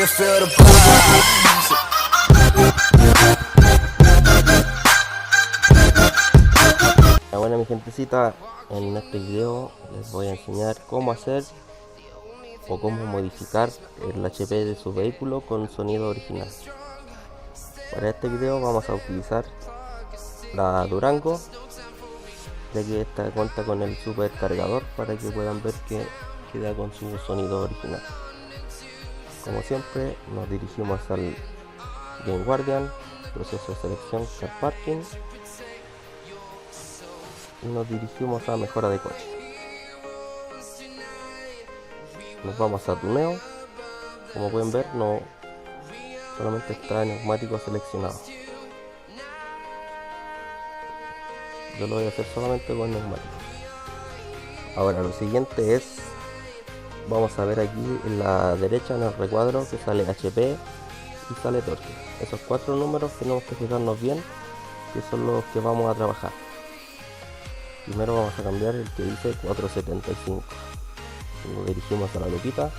me feel the vibes. Bueno, mi gentecita, en este video les voy a enseñar cómo hacer o cómo modificar el HP de su vehículo con sonido original. Para este video vamos a utilizar la Durango, ya que esta cuenta con el super cargador para que puedan ver que queda con su sonido original. Como siempre, nos dirigimos al Game Guardian, proceso de selección Car Parking, y nos dirigimos a mejora de coche. Nos vamos a tuneo. Como pueden ver, no solamente está neumático seleccionado. Yo lo voy a hacer solamente con neumático. Ahora lo siguiente es, vamos a ver aquí en la derecha en el recuadro que sale HP y sale torque. Esos 4 números tenemos que fijarnos bien, que son los que vamos a trabajar. Primero vamos a cambiar el que dice 475. Nos dirigimos a la lupita,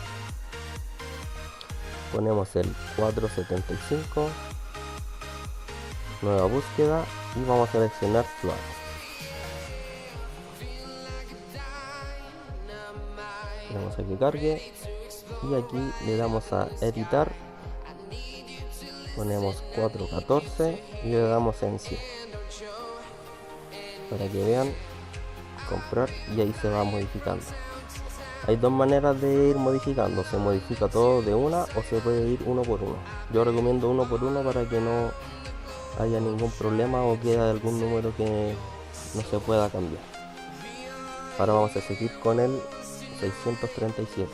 ponemos el 475, nueva búsqueda, y vamos a seleccionar Fluat. Damos a que cargue y aquí le damos a editar, ponemos 414 y le damos en 100 para que vean, comprar, y ahí se va modificando. Hay dos maneras de ir modificando: se modifica todo de una o se puede ir uno por uno. Yo recomiendo uno por uno para que no haya ningún problema o quede algún número que no se pueda cambiar. Ahora vamos a seguir con el 637.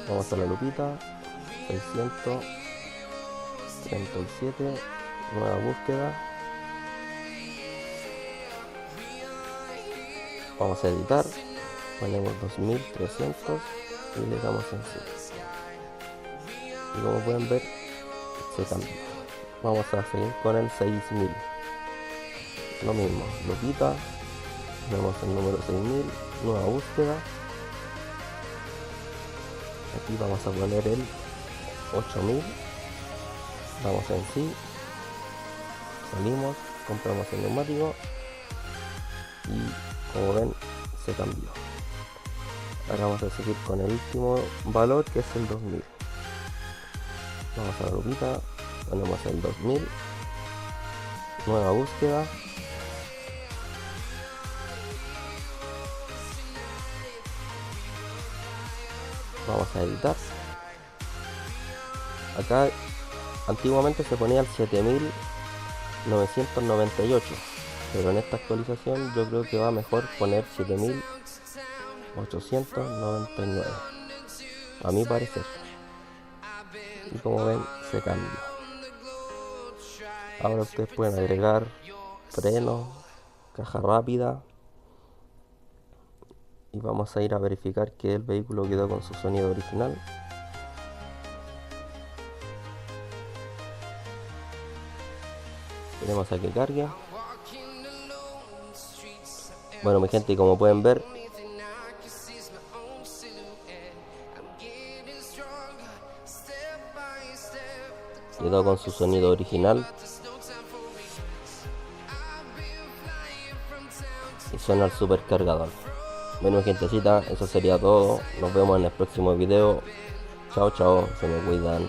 Vamos a la lupita, 637, nueva búsqueda. Vamos a editar, ponemos 2300 y le damos en 100. Y como pueden ver, se cambió. Vamos a seguir con el 6000. Lo mismo, lupita, tenemos el número 6000, nueva búsqueda. Aquí vamos a poner el 8000, damos en sí, salimos, compramos el neumático y como ven se cambió. Ahora vamos a seguir con el último valor, que es el 2000. Vamos a la lupita, ponemos el 2000, nueva búsqueda. Vamos a editar. Acá antiguamente se ponía el 7998, pero en esta actualización yo creo que va mejor poner 7899, a mi parecer. Y como ven, se cambió. Ahora ustedes pueden agregar freno, caja rápida, y vamos a ir a verificar que el vehículo quedó con su sonido original. Tenemos a que cargue. Bueno, mi gente, y como pueden ver, quedó con su sonido original y suena el supercargador. Bueno, gentecita, eso sería todo. Nos vemos en el próximo video. Chao, chao, se me cuidan.